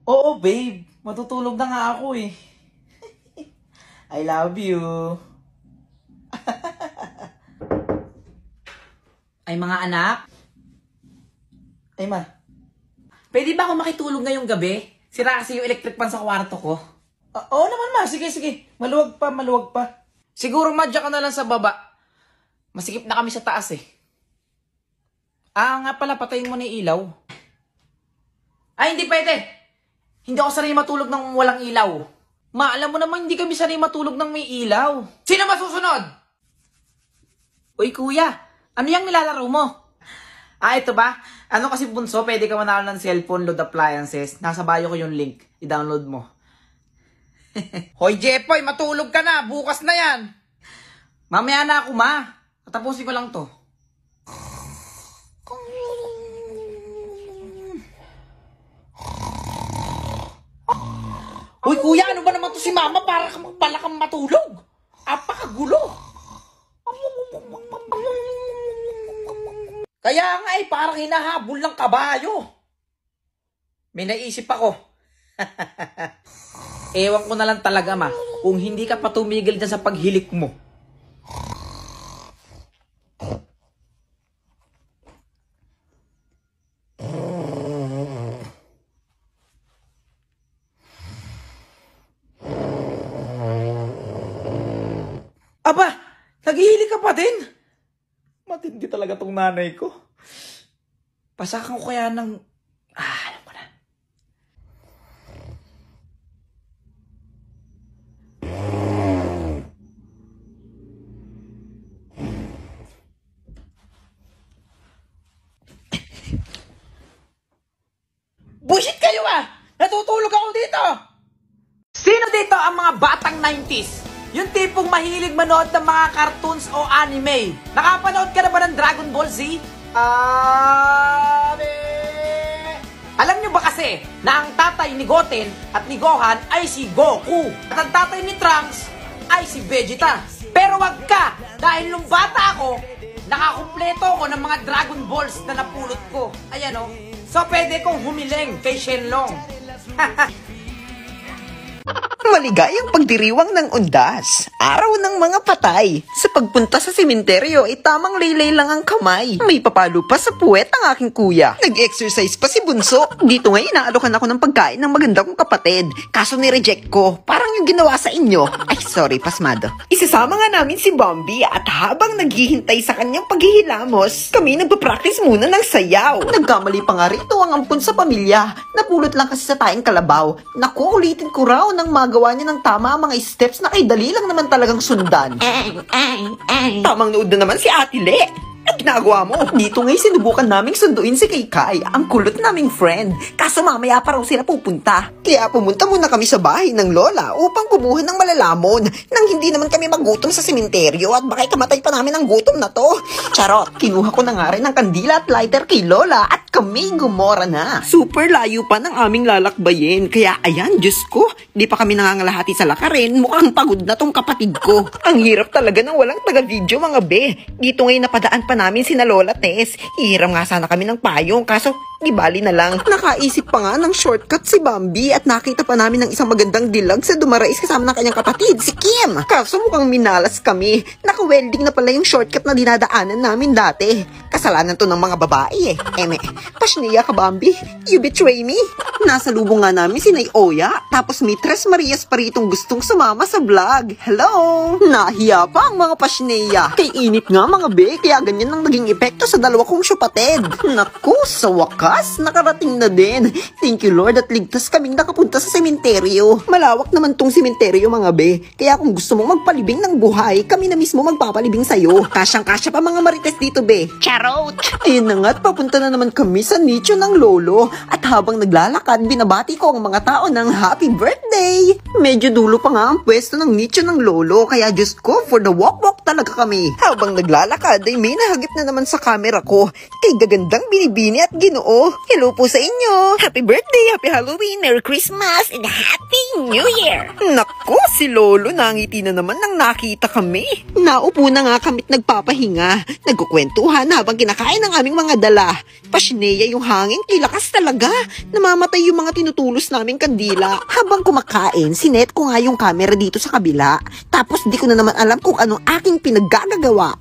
Oo, babe. Matutulog na nga ako eh. I love you. Ay, mga anak. Ay, ma. Pwede ba ako makitulog ngayong gabi? Sira kasi yung electric fan sa kwarto ko. Oo naman, ma. Sige, sige. Maluwag pa, maluwag pa. Siguro madya ka na lang sa baba. Masikip na kami sa taas eh. Nga pala, patayin mo na yung ilaw. Ay, hindi pwede. Hindi ako sanay matulog ng walang ilaw. Ma, alam mo naman, hindi kami sanay matulog ng may ilaw. Sino masusunod? Uy, kuya. Ano yung nilalaro mo? Ito ba? Ano kasi bunso, pwede ka manalo ng cellphone, load appliances. Nasa bio ko yung link. I-download mo. Hoy, Jepoy, matulog ka na. Bukas na yan. Mamaya na ako, ma. Tapusin ko lang to. Uy, kuya, ano ba naman to si mama? Para kang matulog. Apakagulo. Kaya nga parang hinahabol ng kabayo. May naisip ako. Ewan ko na lang talaga, ma, kung hindi ka pa tumigil dyan sa paghilik mo. Aba, naghihilig ka pa din? Matindi talaga tong nanay ko. Pasakan ko kaya ng... alam ko na. Bullshit kayo ah! Natutulog ako dito! Sino dito ang mga batang 90s? Yung tipong mahilig manood ng mga cartoons o anime. Nakapanood ka na ba ng Dragon Ball Z? Alam nyo ba kasi na ang tatay ni Goten at ni Gohan ay si Goku? At ang tatay ni Trunks ay si Vegeta. Pero wag ka! Dahil nung bata ako, nakakumpleto ko ng mga Dragon Balls na napulot ko. Ayan o. So pwede kong humiling kay Shenlong. Maligayang pagdiriwang ng undas, araw ng mga patay. Sa pagpunta sa sementeryo ay tamang laylay lang ang kamay. May papalo pa sa puwet ang aking kuya. Nag-exercise pa si Bunso. Dito ngayon inaalokan ako ng pagkain ng maganda kong kapatid. Kaso ni-reject ko, parang yung ginawa sa inyo. Ay sorry, pasmado. Isasama nga namin si Bombi at habang naghihintay sa kanyang paghihilamos, kami nagpa-practice muna ng sayaw. Nagkamali pa nga rito ang ampun sa pamilya. Napulot lang kasi sa tayong kalabaw. Naku, ulitin ko raw ng magawa niya ng tama ang mga steps na kay dali lang naman talagang sundan. Tamang nood na naman si Ate Le. Ang ginagawa mo? Dito ngayon sinubukan naming sunduin si Kai, ang kulot naming friend. Kaso mamaya pa raw sila pupunta. Kaya pumunta muna kami sa bahay ng lola upang kumuha ng malalamon nang hindi naman kami magutom sa sementeryo at baka kamatay pa namin ang gutom na to. Charot! Kinuha ko na nga rin ng kandila at lighter kay lola at kami gumora na. Super layo pa ng aming lalakbayin. Kaya ayan, Diyos ko, di pa kami nangangalahati sa lakarin. Mukhang pagod na tong kapatid ko. Ang hirap talaga ng walang taga-video mga be. Dito ngayon napadaan pa namin sina Lola Tess. Hihiram nga sana kami ng payong kaso di bali na lang. Nakaisip pa nga ng shortcut si Bambi at nakita pa namin ng isang magandang dilag sa Dumarais kasama ng kanyang kapatid, si Kim. Kaso mukhang minalas kami. Naka-welding na pala yung shortcut na dinadaanan namin dati. Kasalanan to ng mga babae eh. Pasniya ka Bambi? You betray me? Nasa lubong nga namin si Nay Oya, tapos Mistress Marias pa ritong gustong sumama sa vlog. Hello! Nahiya pa ang mga pasniya. Kay init nga mga be, kaya ganyan ang naging epekto sa dalawa kong syupatid. Naku, sa wakas, nakarating na din. Thank you Lord at ligtas kaming nakapunta sa sementeryo. Malawak naman tong sementeryo mga be, kaya kung gusto mong magpalibing ng buhay, kami na mismo magpapalibing sa'yo. Kasyang-kasya pa mga marites dito be. Charot! Ayun na nga at papunta na naman kami sa nicho ng lolo. At habang naglalakad, binabati ko ang mga tao ng happy birthday. Medyo dulo pa nga ang pwesto ng nicho ng lolo, kaya Diyos ko, for the walk-walk talaga kami. Habang naglalakad ay may nahagip na naman sa camera ko kay gagandang Binibini at Ginoo. Hello po sa inyo! Happy birthday! Happy Halloween! Merry Christmas! And Happy New Year! Nako, si Lolo nangiti na naman nang nakita kami. Naupo na nga kami't nagpapahinga. Nagkukwentuhan habang kinakain ng aming mga dala. Pasneya yung hangin, kilakas talaga. Namamatay yung mga tinutulos naming kandila. Habang kumakain, sinet ko nga yung camera dito sa kabila. Tapos di ko na naman alam kung ano aking pinaggagawa.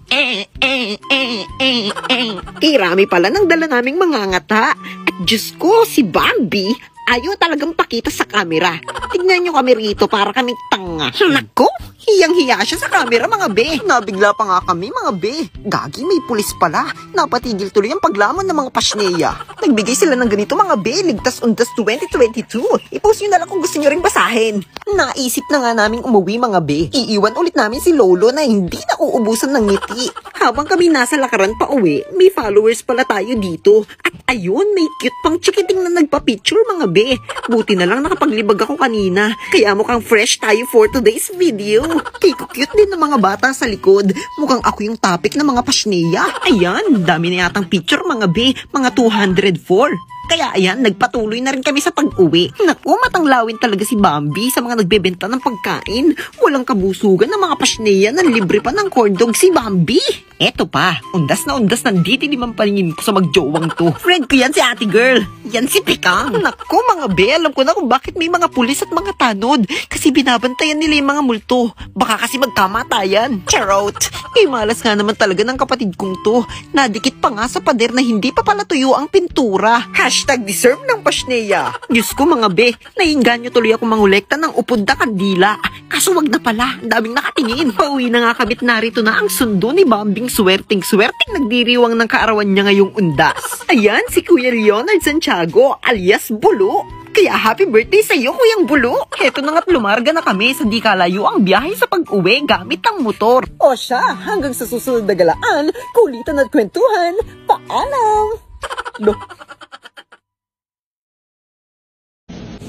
Kirami pala ng dala naming mga ngata. At Diyos ko, si Bambi, ayaw talagang pakita sa camera. Tignan nyo kami rito para kaming tanga. Nako, hiyang-hiya siya sa camera mga be. Nabigla pa nga kami mga be. Gagi, may pulis pala. Napatigil tuloy ang paglamon ng mga pasneya. Nagbigay sila ng ganito mga be. Ligtas Undas 2022. I-post nyo na lang kung gusto nyo ring basahin. Naisip na nga naming umuwi mga be. Iiwan ulit namin si Lolo na hindi na uubusan ng ngiti. Habang kami nasa lakaran pa uwi, may followers pala tayo dito. At ayun, may cute pang chikiting na nagpa-picture mga be. Buti na lang nakapaglibag ako kanina. Kaya mukhang fresh tayo for today's video. Cute din ng mga bata sa likod. Mukhang ako yung topic ng mga pasneya. Ayan, dami na yatang picture mga be. Mga 204. Kaya ayan, nagpatuloy na rin kami sa pag-uwi. Naku, matanglawin talaga si Bambi sa mga nagbebenta ng pagkain. Walang kabusugan ng mga pasneya na libre pa ng corn dog si Bambi. Eto pa, undas na ditilimang paningin ko sa magjowang to. Friend ko yan si ate girl. Yan si Pikang. Naku mga be, alam ko na kung bakit may mga pulis at mga tanod. Kasi binabantayan nila yung mga multo. Baka kasi magkamatayan. Charot. Malas nga naman talaga ng kapatid kong to. Nadikit pa nga sa pader na hindi pa pala tuyo ang pintura. #deserve ng pasneya. Diyos ko mga be, naiinganyo tuloy ako mangolekta ng upod na kandila. Kaso wag na pala, ang daming nakatingin. Pauwi na nga kabit narito na ang sundo ni Bambing swerting nagdiriwang ng kaarawan niya ngayong undas. Ayan si Kuya Leonard Santiago alias Bulo. Kaya happy birthday sa iyo, Kuyang Bulo. Heto na nga't lumarga na kami sa di kalayo ang biyahe sa pag-uwi gamit ang motor. O siya, hanggang sa susunod na galaan, kulitan at kwentuhan. Paalam!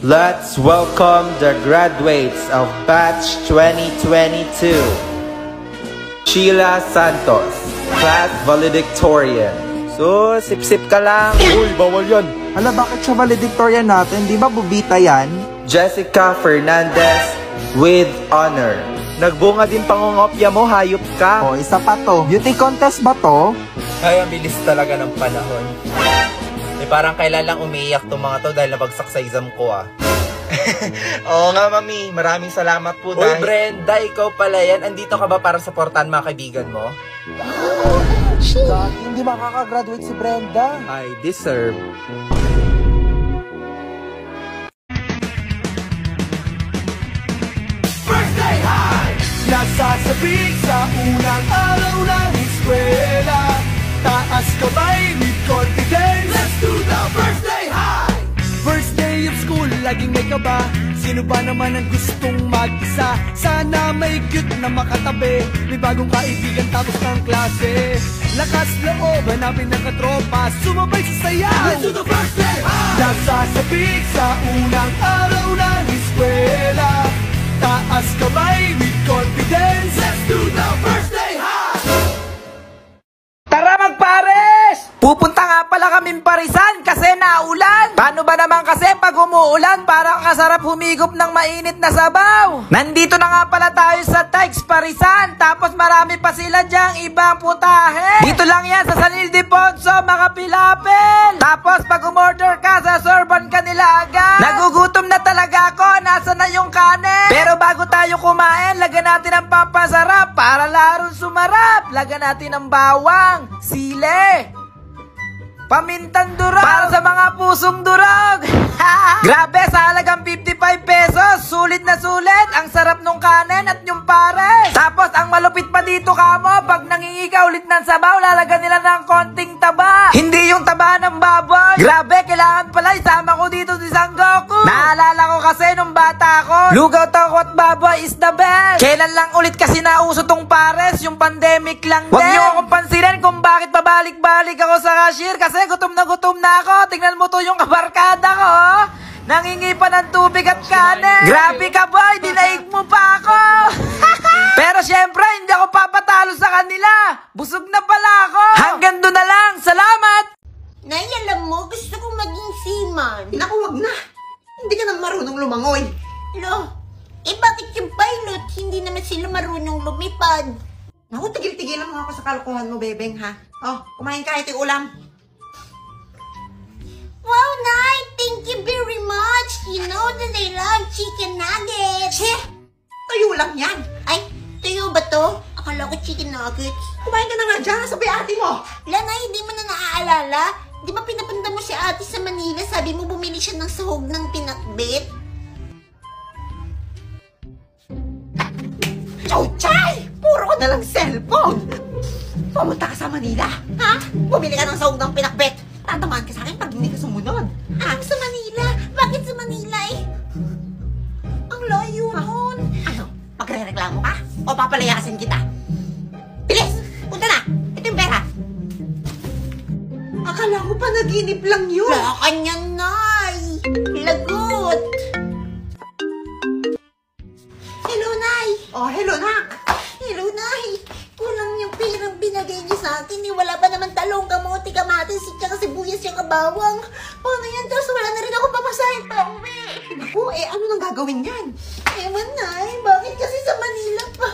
Let's welcome the graduates of Batch 2022. Sheila Santos, Class Valedictorian. So, sip-sip ka lang. Uy, bawal yan. Hala, bakit siya valedictorian natin? Di ba bubita yan? Jessica Fernandez, with honor. Nagbunga din pangungopya mo, hayop ka. O, isa pa to. Beauty contest ba to? Ay, ang bilis talaga ng panahon. Parang kailan lang umiiyak tong mga to dahil nabagsak sa exam ko Oo nga, mami. Maraming salamat po dahil... Uy, Brenda, ikaw pala yan. Andito ka ba para supportan mga kaibigan mo? Hindi makakagraduate si Brenda. I deserve. Birthday high! Nasasabik sa unang araw ng eskwela. Taas kamay with confidence. Let's do the birthday high! First day of school, laging may kaba. Sino ba naman ang gustong mag-isa? Sana may cute na makatabi. May bagong kaibigan tapos ng klase. Lakas loob, hanapin ng katropa. Sumabay sa sayaw. Let's do the birthday high! Nasasabik sa unang araw ng eskwela. Taas kamay with confidence. Let's do the birthday high! Tara magpares! Pupunta nga pala kaming Parisan kasi naulan. Paano ba naman kasi pag umuulan parang kasarap humigop ng mainit na sabaw? Nandito na nga pala tayo sa Tikes Parisan. Tapos marami pa sila dyang ibang putahe. Dito lang yan sa San Ildefonso, mga pilapel. Tapos pag umorder ka, sasorban ka nila agad. Nagugutom na talaga ako, nasa na yung kanin? Pero bago tayo kumain, lagyan natin ang pampasarap para larong sumarap. Lagyan natin ang bawang, sile, pamintang durog para sa mga pusong durog. Grabe, sa halagang 55 pesos, sulit na sulit. Ang sarap nung kanin at yung pares. Tapos ang malupit pa dito kamo, pag nangingi ka ulit ng sabaw, lalagyan nila ng konting taba. Hindi yung taba ng baboy. Grabe, kailangan pala isama ko dito si Sangoku. Naalala ko kasi nung bata ko, lugaw toko at baboy is the best. Kailan lang ulit kasi nauso tong pares, yung pandemic lang din. Huwag niyo akong pansinin kung bakit pabalik-balik ako sa cashier kasi gutom na ako. Tingnan mo to yung kabarkada ko. Nangingi pa ng tubig at kanin. Grabe ka boy, dinaig mo pa ako. Pero syempre, hindi ako papatalo sa kanila. Busog na pala ako. Hanggang doon na lang. Salamat. Nay, alam mo, gusto kong maging seaman. Naku, wag na. Hindi ka na marunong lumangoy. Lo, bakit yung pilot hindi naman sila marunong lumipad? Naku, tigil-tigilan mo ako sa kalokohan mo, bebeng, ha? Oh, kumain ka, ito yung ulam. Wow, Nay! Thank you very much! You know that I love chicken nuggets! Che! Tayo lang yan. Ay, tuyo ba to? Akala ko chicken nuggets. Kumain ka na nga dyan, sabay ate mo. Lanay, hindi mo na naaalala? Di ba pinapunta mo si ate sa Manila? Sabi mo bumili siya ng sahog ng pinakbit? Chauchay! Puro ka na lang cellphone. Pumunta ka sa Manila, ha? Bumili ka ng sahog ng pinakbet. Tatamaan ka sa akin pag hindi ka sumunod. Sa Manila? Bakit sa Manila eh? Ang layo nun. Ano? Magre-reklamo ka? O papalayasin kita? Bilis! Punta na! Ito yung pera. Akala ko pa naginip lang yun. Wala ka niyan, Nay. Lagot. Hello, Nay. Oh, hello, nak. Hello, Nay. Kulang yung perang binagay niyo sa akin. Wala pa naman talong, kamote, kamatis, tsaka sibuyas, tsaka bawang. Paano yan? Tapos wala na rin ako papasahin pa uwi. Naku, ano nang gagawin yan? Ewan, Nay. Bakit kasi sa Manila pa?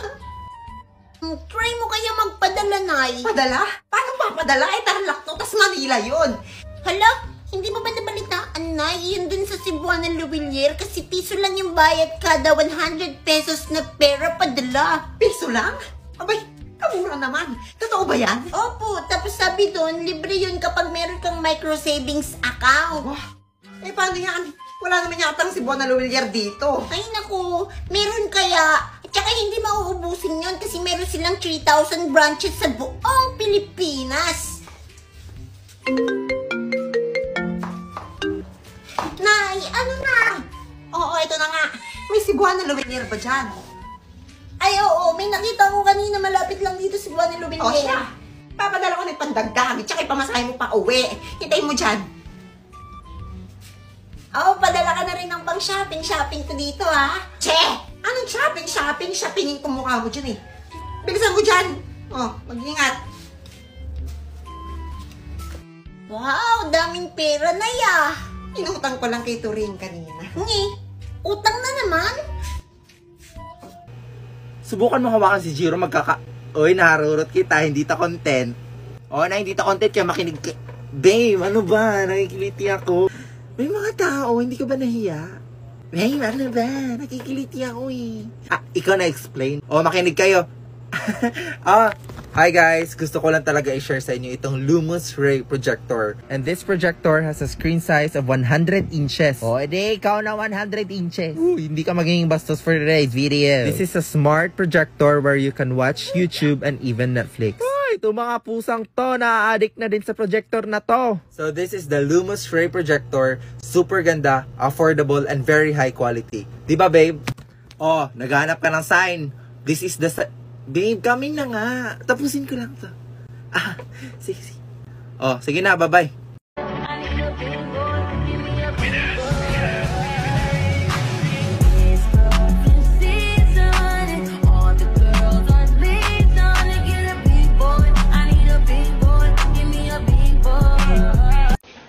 Try mo kaya magpadala, Nay. Padala? Paano papadala? Tarlac to, tas Manila yun. Hala, hindi mo ba nabalitaan, Nay? Yun dun sa Cebuana Luwilier kasi piso lang yung bayad kada 100 pesos na pera padala. Piso lang? Abay, kamura naman. Totoo ba yan? Opo, tapos sabi doon, libre yun kapag meron kang micro savings account. Wah, paano yan? Wala naman yata si Cebuana Luwilier dito. Ay naku, meron kaya. At saka hindi mauubusin yun kasi meron silang 3,000 branches sa buong Pilipinas. Nay, ano na? Oo, ito na nga. May Cebuana Luwilier ba dyan? Ay, oo, may nakita ko kanina malapit lang dito si Buwan O Luwilier. siya. Papadala ko ng pandagdag. Tsaka ipamasahe mo pa uwi. Hintayin mo dyan. Oo, padala ka na rin ng pang shopping ko dito, ha? Che! Anong shopping? Shoppingin ko mukha mo dyan eh. Bilisan mo dyan. Oh, mag-ingat. Wow, daming pera na ya. Inutang ko lang kay Turing kanina. Utang na naman? Subukan mo hawakan si Jiro Oy, naharurot kita, hindi ta content. O, na hindi ta content kaya makinig ka. Babe, ano ba? Nakikiliti ako. May mga tao, hindi ka ba nahiya? Babe, ano ba? Nakikiliti ako eh. Ikaw na-explain. O, makinig kayo. Hi guys! Gusto ko lang talaga i-share sa inyo itong Lumos Ray projector. And this projector has a screen size of 100 inches. O, edi ikaw na 100 inches. Hindi ka magiging bastos for today's video. This is a smart projector where you can watch YouTube and even Netflix. Ito mga pusang to, na-addict na din sa projector na to. So this is the Lumos Ray projector. Super ganda, affordable, and very high quality. Diba babe? Oh, naghanap ka ng sign. This is the Babe, coming na nga. Tapusin ko lang to. Sige. Oh, sige na, bye-bye.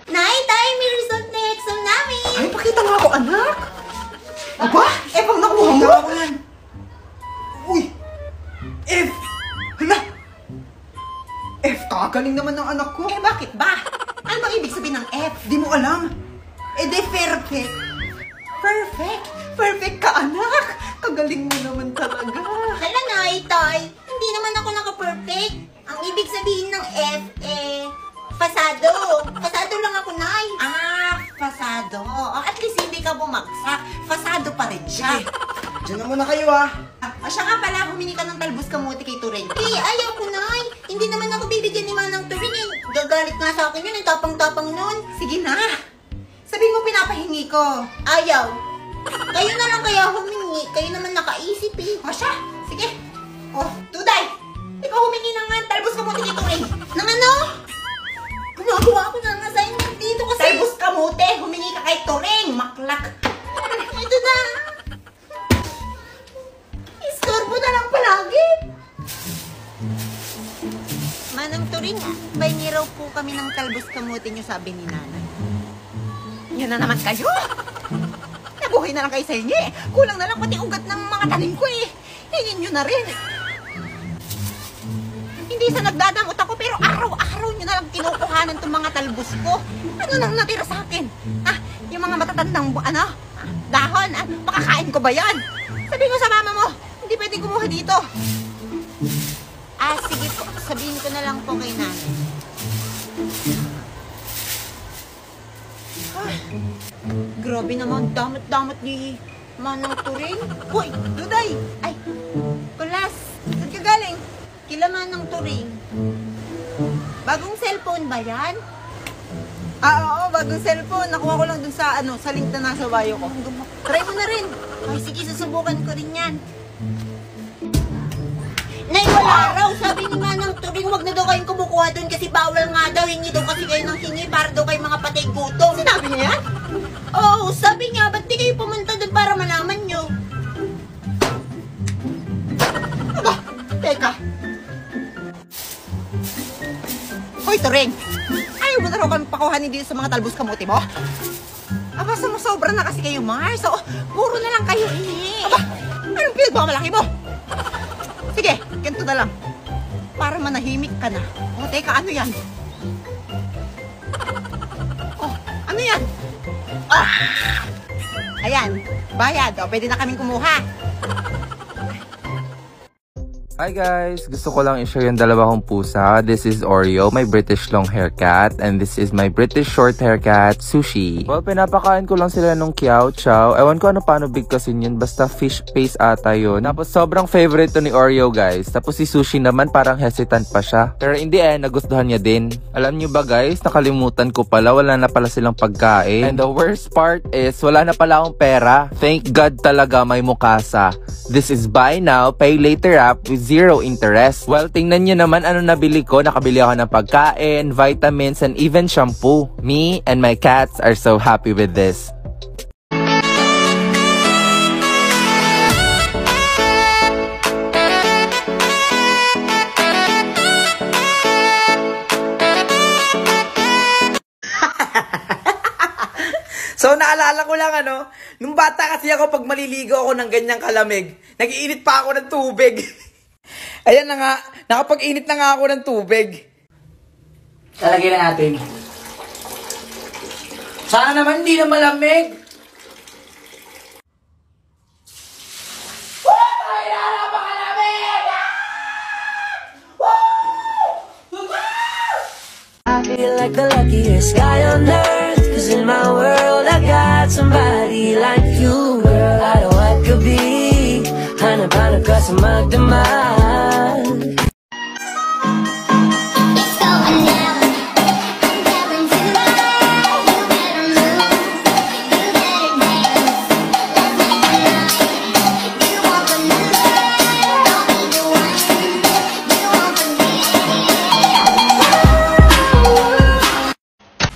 Nay, tayo may result na exam namin. Ay, pakita nga ako, anak. Aba, pang nakuha mo? Uy, F! Hala! F, kagaling naman ng anak ko. Bakit ba? Ano bang ibig sabihin ng F? Di mo alam. De perfect. Perfect ka, anak. Kagaling mo naman talaga. Hala, Nay, tay. Hindi naman ako naka-perfect. Ang ibig sabihin ng F, pasado. Pasado lang ako, Nay. Pasado. At least hindi ka bumagsak. Pasado pa rin siya. Diyan na muna kayo ah. Siya nga pala, humingi ka ng talbos kamote kay Turing. Ayaw ko, Nay. Hindi naman ako bibigyan ni Manang Turing. Gagalit nga sa akin yun. Tapang-tapang nun. Sige na. Sabihin mo pinapahingi ko. Ayaw. Kayo na lang kaya humingi. Kayo naman nakaisip eh. O siya, sige. Tuday! Ikaw humingi ng talbos kamote kay Turing. Nang ano? Gumagawa ako ng assignment dito kasi. Talbos kamote, humingi ka kay Turing. Maklak. Ito na. Istorbo na lang palagi. Manang Turing, bahingi raw po kami ng talbos kamote niyo, sabi ni Nanay. Yan na naman kayo. nabuhay na lang kayo sa hingi. Kulang na lang pati ugat ng mga tanim ko eh. Hingin nyo na rin. Hindi sa nagdadamot ako, pero araw-araw nyo na lang kinukuhanan itong mga talbos ko. Ano nang natira sa akin? Yung mga matatandang, dahon, makakain ko ba yan? Sabihin mo sa mama mo, hindi pwedeng kumuha dito. Sige po, sabihin ko na lang po kay nanay. Grabe naman, damot-damot ni Manang Turing. Hoy, Duday! Ay, Kulas, saan ka galing? Kila Manang Turing. Bagong cellphone ba yan? Oo, bagong cellphone. Nakuha ko lang dun sa, sa link na nasa bio ko. Try mo na rin. Ay, sige, susubukan ko rin yan. Nay, wala raw. Sabi ni Manang Turing, wag na daw kayong kumukuha doon kasi bawal nga daw. Hingi daw kasi kayo ng hingi para daw kayo mga patay gutom. Sinabi niya yan? Oo, sabi niya, ba't di kayo pumunta doon para malaman nyo? Aba, teka. Hoy, Turing! Ayaw mo na raw kami pakuhanin dito sa mga talbos kamuti mo? Aba, sumusobra na kasi kayo, Mars. So, puro na lang kayo eh. Aba, anong pinagmamalaki mo? Sige, ganito na lang. Para manahimik ka na. O, teka, ano yan? Oh, ano yan? Oh! Ayan, bayad. O, pwede na kaming kumuha. Hi guys! Gusto ko lang i-share yung dalawa kong pusa. This is Oreo, my British long hair cat. And this is my British short hair cat, Sushi. Well, pinapakain ko lang sila nung Kiao Chow. Ewan ko ano paano bigkasin yun. Basta fish paste ata yun. Tapos sobrang favorite to ni Oreo guys. Tapos si Sushi naman parang hesitant pa siya. Pero in the end, nagustuhan niya din. Alam niyo ba guys, nakalimutan ko pala. Wala na pala silang pagkain. And the worst part is, wala na pala akong pera. Thank God talaga may mukasa. This is buy now, pay later app with 0 interest. Well, tingnan nyo naman ano nabili ko. Nakabili ako ng pagkain, vitamins, and even shampoo. Me and my cats are so happy with this. So, naalala ko lang nung bata kasi ako pag maliligo ako ng ganyang kalamig, nag-iinit pa ako ng tubig. Ayan na nga, nakapag-init na nga ako ng tubig. Lalagay na natin. Sana naman hindi na malamig. I feel like the luckiest guy on earth, 'cause in my world I got somebody like you, girl. I know I could be hanap-hanap ka sa magdamag.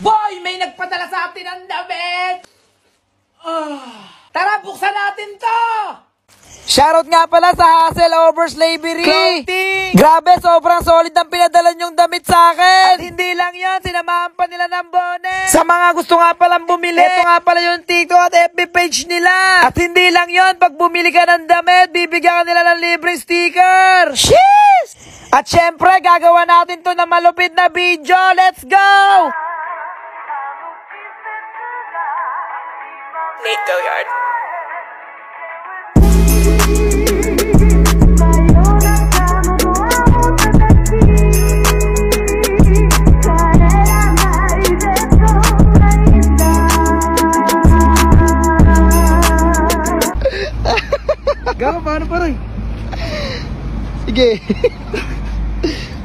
Boy, may nagpadala sa atin ng damit! Tara, buksan natin to! Shoutout nga pala sa Hustle Over Slavery! Clothing! Grabe, sobrang solid ang pinadala nyong damit sa akin! At hindi lang yon, sinamahan pa nila ng bonnet! Sa mga gusto nga palang bumili, ito nga pala yung TikTok at FB page nila! At hindi lang yon, pag bumili ka ng damit, bibigyan ka nila ng libreng sticker! Sheesh! At syempre, gagawa natin to na malupit na video! Let's go! Nico Yard. Gago, paano pa rin? Sige.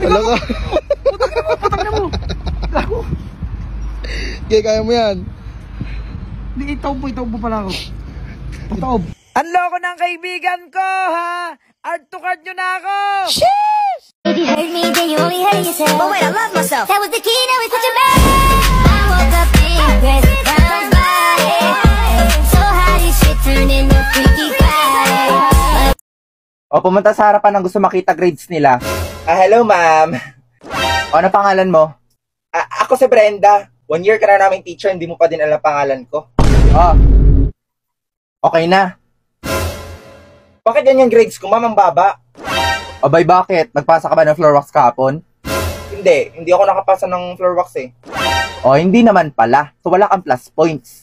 Wala ka. Putak na mo. Gago. Sige, kaya mo yan. Hindi, itaw po pala ako. Pataob. Ang loko ng kaibigan ko, ha? Art to card nyo na ako! If you hurt me, then you only hurt yourself. But wait, I love myself. That was the key, now it's such a mess. I woke up in Chris Brown's body. So how this shit turned into Freaky Friday. O, pumunta sa harapan ng gusto makita grades nila. Hello, ma'am. O, ano pangalan mo? Ako si Brenda. 1 year ka na naming teacher, hindi mo pa din alam pangalan ko. Oh, Okay na. Bakit ganyan grades ko, ma'am, ang baba? Abay, bakit? Nagpasa ka ba ng floor wax kahapon? Hindi ako nakapasa ng floor wax eh. O, hindi naman pala. So, wala kang plus points.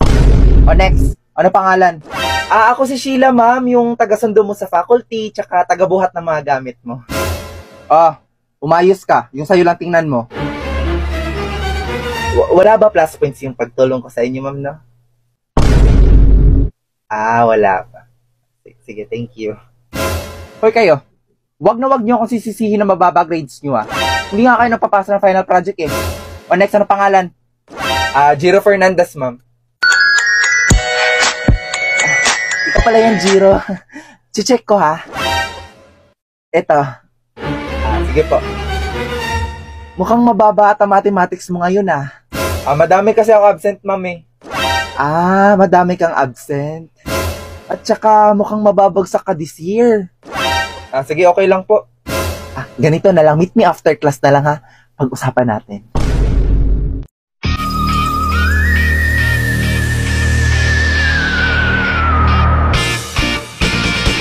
O, next. Ano pangalan? Ako si Sheila, ma'am, yung taga-sundo mo sa faculty, tsaka taga-buhat ng mga gamit mo. Umayos ka. Yung sa'yo lang tingnan mo. Wala ba plus points yung pagtulong ko sa inyo, ma'am, no? Wala pa. Sige, thank you. Hoy kayo, wag niyo akong sisisihin na mababa grades niyo Hindi nga kayo napapasa ng final project eh. O next, ano pangalan? Jiro Fernandez, ma'am. Ikaw pala yan, Jiro. Check ko ha. Eto. Sige po. Mukhang mababa ata mathematics mo ngayon madami kasi ako absent, ma'am eh. Madami kang absent. At saka mukhang mababagsak ka this year. Sige, okay lang po. Ganito na lang. Meet me after class na lang ha. Pag-usapan natin.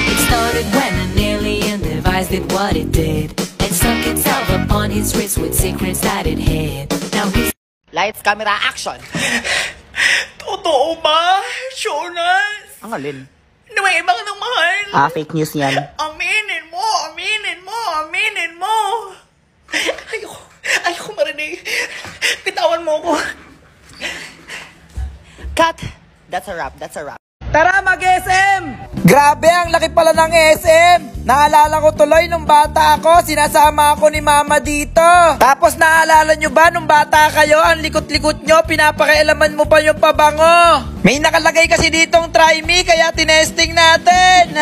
It started when an alien device did what it did. It stuck itself upon his wrist with secrets that it hid. Now he's... Lights, camera, action! Totoo ba, Jonas? Ang alin? Na may ibang nang mahal? Fake news yan. Aminin mo! Ayoko marinig. Bitawan mo ko. Cut! That's a wrap. Tara, mag-SM! Grabe, ang laki pala ng SM! Naalala ko tuloy nung bata ako, sinasama ako ni mama dito. Tapos naalala nyo ba nung bata kayo, ang likot-likot nyo, pinapakialaman mo pa yung pabango. May nakalagay kasi ditong try me, kaya tinesting natin.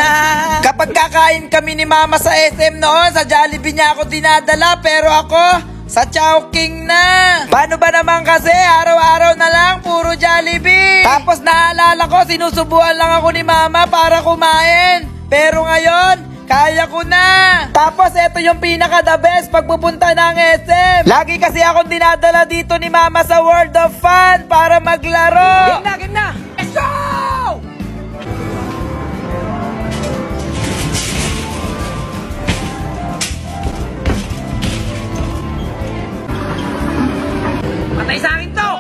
Kapag kakain kami ni mama sa SM noon, sa Jollibee niya ako dinadala, pero ako... sa Chowking na! Paano ba naman kasi? Araw-araw na lang, puro Jollibee! Tapos naalala ko, sinusubuan lang ako ni mama para kumain. Pero ngayon, kaya ko na! Tapos eto yung pinaka-the best pagpupunta ng SM. Lagi kasi akong dinadala dito ni mama sa World of Fun para maglaro! Game na! Let's go! Patay sa akin to!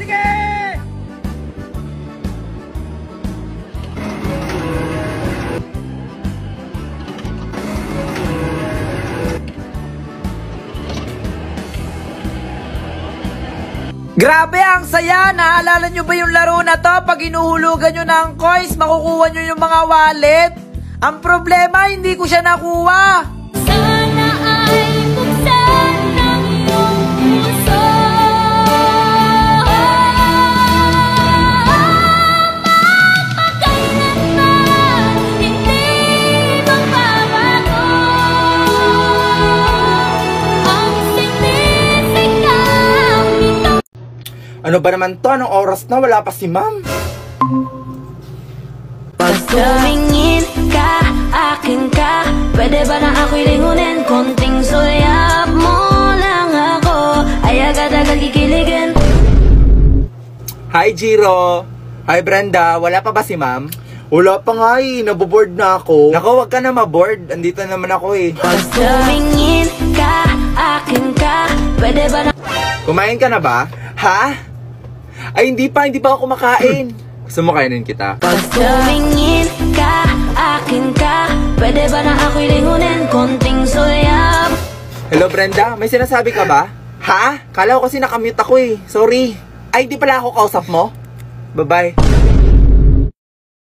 Sige! Grabe, ang saya! Naalala nyo ba yung laro na to? Pag inuhulugan nyo ng coins, makukuha nyo yung mga wallet. Ang problema, hindi ko siya nakuha. Sana ay buksan ng iyong puso. Mapagkailanman, hindi magbabago ang significant nito. Ano ba naman to? Anong oras na? Wala pa si ma'am. Pag tumingin ka, akin ka, pwede ba na ako'y lingunin? Konting sulyap mo lang ako, ay agad-agad kikiligin. Hi, Jiro. Hi, Brenda. Wala pa ba si ma'am? Wala pa nga eh. Naboboard na ako. Naku, wag ka na maboard. Andito naman ako eh. Pag tumingin ka, akin ka, pwede ba na... Kumain ka na ba? Ha? Ay, hindi pa ako kumakain. Gusto mo kainin kita? Pag tumingin ka, akin ka, pwede ba na ako'y lingunin? Konting sulyap. Hello, Brenda. May sinasabi ka ba? Ha? Kala ko kasi nakamute ako eh. Sorry. Ay, di pala ako kausap mo? Bye-bye.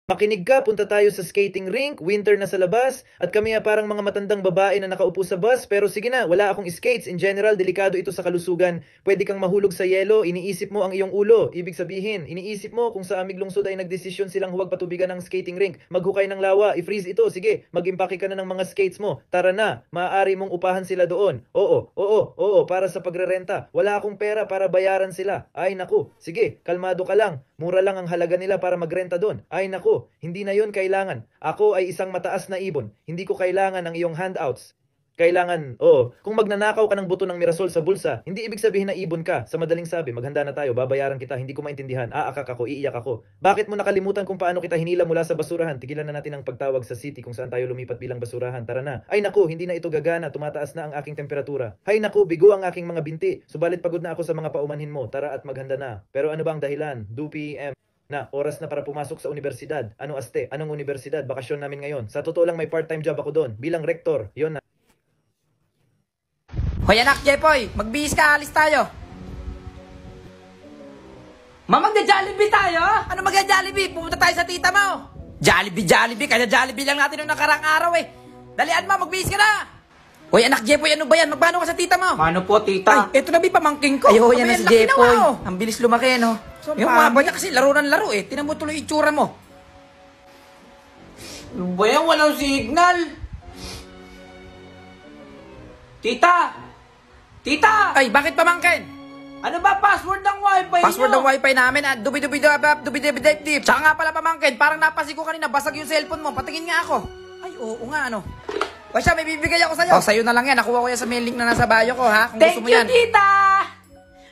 Makinig ka, punta tayo sa skating rink, winter na sa labas, at kami parang mga matandang babae na nakaupo sa bus, pero sige na, wala akong skates. In general, delikado ito sa kalusugan. Pwede kang mahulog sa yelo, iniisip mo ang iyong ulo. Ibig sabihin, iniisip mo kung sa aming lungsod ay nagdesisyon silang huwag patubigan ng skating rink. Maghukay ng lawa, i-freeze ito, sige, mag-impake ka na ng mga skates mo. Tara na, maaari mong upahan sila doon. Oo, para sa pagrerenta. Wala akong pera para bayaran sila. Ay naku, sige, kalmado ka lang. Mura lang ang halaga nila para magrenta doon. Ay naku, hindi na yon kailangan. Ako ay isang mataas na ibon. Hindi ko kailangan ang iyong handouts. Kailangan, kung magnanakaw ka ng buto ng Mirasol sa bulsa, hindi ibig sabihin na ibon ka. Sa madaling sabi, maghanda na tayo, babayaran kita, hindi ko maintindihan, aakak ako, iiyak ako. Bakit mo nakalimutan kung paano kita hinila mula sa basurahan? Tigilan na natin ang pagtawag sa city kung saan tayo lumipat bilang basurahan. Tara na. Ay naku, hindi na ito gagana, tumataas na ang aking temperatura. Hay naku, bigo ang aking mga binti. Subalit pagod na ako sa mga paumanhin mo, tara at maghanda na. Pero ano ba ang dahilan? 2 PM. Na, oras na para pumasok sa universidad. Ano aste? Anong universidad? Bakasyon namin ngayon. Sa totoo lang may part-time job ako doon. Bilang rektor. Yon na. Hoy anak, Jepoy, magbihis ka, alis tayo. Magja-Jollibee tayo? Ano magja-Jollibee? Pumunta tayo sa tita mo. Jollibee, kaya Jollibee lang natin nung nakarang araw eh. Dalian mo, magbihis ka na. Hoy anak, Jepoy, ano ba yan? Magpano ka sa tita mo? Paano po, tita? Ay, eto na pamangking ko. Ay, yan na si Jepoy. Ang bilis lumaki, no? Yung mga ba niya kasi laro ng laro eh. Tinan mo tuloy itsura mo. Ano ba yan? Walang signal. Tita! Ay, bakit pamangkin? Ano ba password ng wifi niyo? Password ng wifi namin at dubi-dubi-dip. Tsaka nga pala pamangkin, parang napasigo kanina, basag yung cellphone mo. Patingin nga ako. Ay, oo nga, ano. O siya, may bibigay ako sa'yo. Sa'yo na lang yan. Nakuha ko yan sa mail link na nasa bio ko, ha? Kung gusto mo yan. Thank you, tita!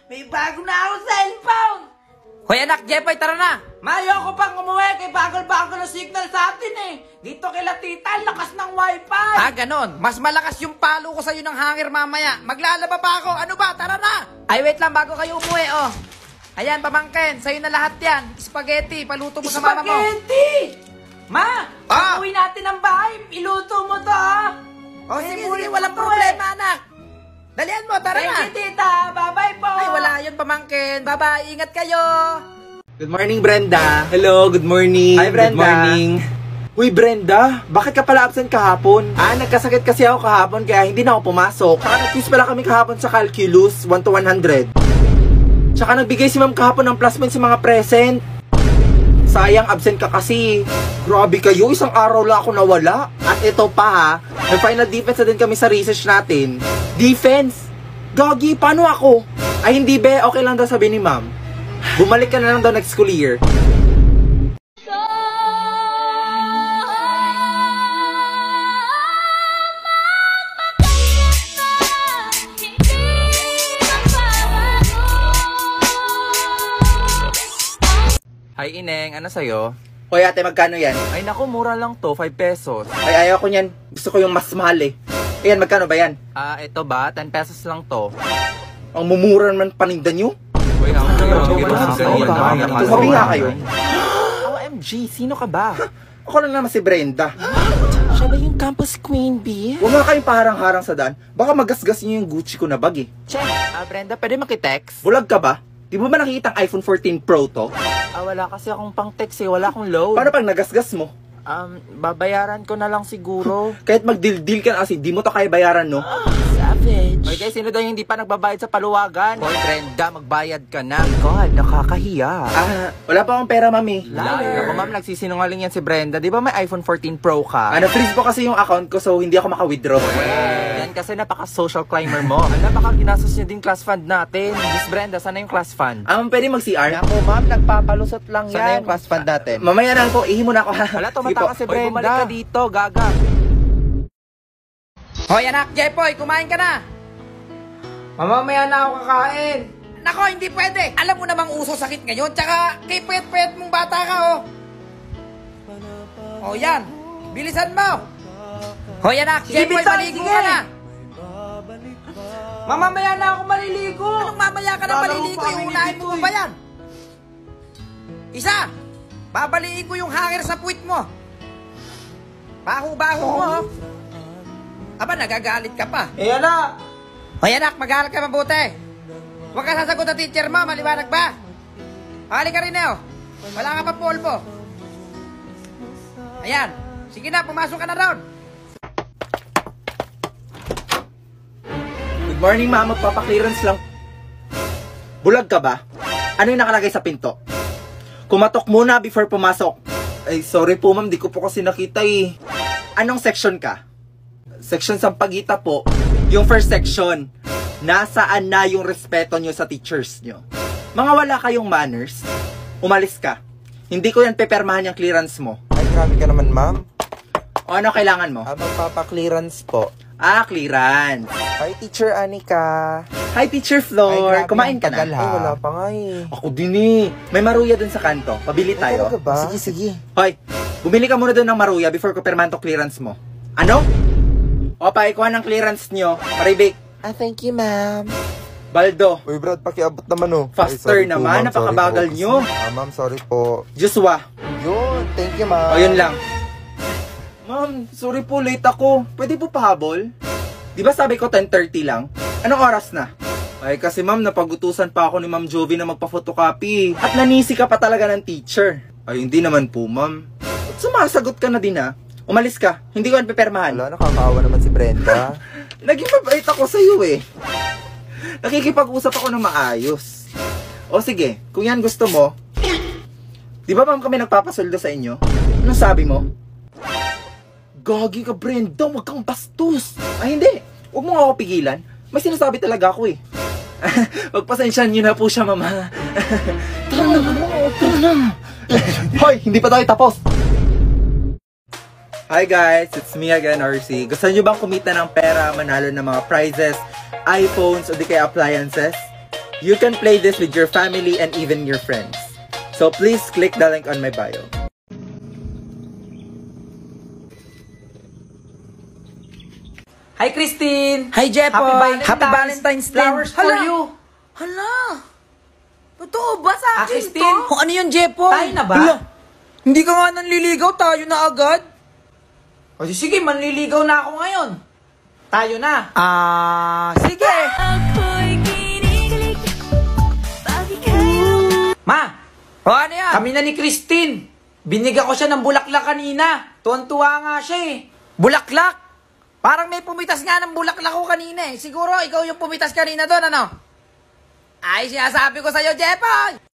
May bago na akong cellphone! Hoy anak, Jepoy, tara na! Ayoko pang umuwi, kay bagal-bagal na signal sa atin eh! Dito kila tita, lakas ng wifi! Ganon. Mas malakas yung palo ko sa'yo ng hanger mamaya. Maglalaba pa ako. Ano ba? Tara na! Ay, wait lang, bago kayo umuwi, oh. Ayan, pamangkin, sa'yo na lahat yan. Spaghetti, paluto mo sa mama mo. Spaghetti! Ma! Uwi natin ang bahay. Iluto mo to, ha? Sige, walang problema, anak. Dalian mo, tara na. Thank you, tita. Bye-bye po. Ay, wala yun, pamangkin. Bye-bye. Ingat kayo. Good morning, Brenda. Hello, good morning. Hi, Brenda. Good morning. Uy, Brenda, bakit ka pala absent kahapon? Nagkasakit kasi ako kahapon kaya hindi na ako pumasok. Tsaka nag-quiz pala kami kahapon sa calculus, 1 to 100. Tsaka nagbigay si ma'am kahapon ng plus points sa mga present. Sayang, absent ka kasi. Grabe kayo, isang araw lang ako nawala. At ito pa ha, nag-final defense na din kami sa research natin. Defense? Gagi, paano ako? Ay hindi be, okay lang daw sabi ni ma'am. Bumalik ka na lang daw next school year. Hi Ineng, ano sa'yo? Hoy ate, magkano yan? Ay naku, mura lang to, 5 pesos. Ay, ayaw ko niyan. Gusto ko yung mas mahal eh. Ayan, magkano ba yan? Ito ba? 10 pesos lang to. Ang mumura naman paninda nyo. Uy, Tumabi nga kayo. OMG, sino ka ba? Ako lang naman si Brenda. Siya ba yung campus queen bee? Huwag nga kayong paharang-harang sa daan. Baka magasgas niyo yung Gucci ko na bag eh. Check. Brenda, pwede makitext? Bulag ka ba? Di mo ba nakikita ang iPhone 14 Pro to? Wala kasi akong pang text eh. Wala akong load. Paano pag nagasgas mo? Babayaran ko na lang siguro. Kahit mag-deal-deal ka na kasi di mo to kaya bayaran, no? Savage. Oy guys, sino daw yung hindi pa nagbabayad sa paluwagan? Hoy Brenda, magbayad ka na. God, nakakahiya. Wala pa akong pera, mami. Ako ma'am, nagsisinungaling yan si Brenda. Di ba may iPhone 14 Pro ka? Na-freeze po kasi yung account ko so hindi ako maka-withdraw. Yan kasi napaka-social climber mo. Baka ginastos niya din class fund natin. Miss Brenda, sana yung class fund? Pwede mag-CR? Ako ma'am, nagpapalusot lang yan. Sana yung class fund natin? Mamaya na po, ihi muna ako ha. Wala, tumatakas si Brenda. Bumalik ka dito, gaga. Hoy anak, Jepoy, kumain ka na. Mamamaya na ako kakain. Nako, hindi pwede. Alam mo namang uso sakit ngayon. Tsaka kay pet-pet mong bata ka, oh. Oh, yan. Bilisan mo. Hoy anak, Jepoy, maligo ka na. Mamamaya na ako maliligo. Anong mamaya ka na maliligo? Iunahin mo ba yan? Isa, babaliin ko yung hanger sa puwit mo. Baho-baho mo, oh. Aba, nagagalit ka pa. Anak! Hoy anak, mag-aaral ka mabuti. Huwag ka sasagot na teacher mo, maliwanag ba? Halika rin eh, oh. Wala ka pa polvo. Ayan, sige na, pumasok ka na doon. Good morning, ma'am. Magpapa-clearance lang. Bulag ka ba? Ano yung nakalagay sa pinto? Kumatok muna before pumasok. Ay, sorry po ma'am, di ko po kasi nakita eh. Anong section ka? Section Sampaguita po. Yung first section. Nasaan na yung respeto nyo sa teachers nyo? Mga wala kayong manners, umalis ka. Hindi ko yan pepermahan yung clearance mo. Ay, grabe ka naman, ma'am. O ano kailangan mo? Magpapa-clearance po. Clearance. Hi, Teacher Anika. Hi, Teacher Flor. Kumain ka na? Ay, wala pa nga eh. Ako din eh. May maruya dun sa kanto. Pabili tayo. Talaga ba? Sige, sige. Hoy, bumili ka muna dun ng maruya before ko permanto clearance mo. Ano? Opa, ikuha ng clearance nyo. Maribik. Thank you, ma'am. Baldo. Uy, Brad, pakiabot naman oh. Faster Ay, sorry naman, po, ma'am. napakabagal Sorry po. nyo. Ma'am, sorry po. Joshua. Yun, thank you, ma'am. O, yun lang. Ma'am, sorry po, late ako. Pwede po pahabol? Di ba sabi ko 10:30 lang? Anong oras na? Ay, kasi ma'am, napagutusan pa ako ni Ma'am Jovi na magpa-photocopy. At nanisi ka pa talaga ng teacher. Ay, hindi naman po, ma'am. Ba't sumasagot ka na din, ha? Umalis ka. Hindi ko pepermahan. Wala, nakakaawa naman si Brenda. Naging mabait ako sa'yo, eh. Nakikipag-usap ako ng maayos. O sige, kung yan gusto mo, di ba ma'am kami nagpapasoldo sa inyo? Anong sabi mo? Gagi ka, Brenda, wag kang bastos. Ay, hindi. Huwag mo nga ako pigilan. May sinasabi talaga ako eh. Pagpasensyahan niyo na po siya, mama. Tara na, tara na. Hoy, hindi pa tayo tapos. Hi guys, it's me again, RC. Gusto niyo bang kumita ng pera, manalo ng mga prizes, iPhones, o di kaya appliances? You can play this with your family and even your friends. So please click the link on my bio. Hi, Christine! Hi, Jepoy! Happy Valentine's Day! Flowers for Hala. you! Hala! Totoo ba sa akin Christine? to? Kung ano yun, Jepoy? Tayo na ba? Hala, hindi ka nga nanliligaw, tayo na agad. O sige, manliligaw na ako ngayon. Tayo na. Sige. Ma, O, ano yan? kami na ni Christine. Binigyan ko siya ng bulaklak kanina. Tuwan-tuwa nga siya eh. Bulaklak? Parang may pumitas nga ng bulaklak ko kanina eh. Siguro ikaw yung pumitas kanina doon, ano? Ay, sinasabi ko sa'yo, Jepoy!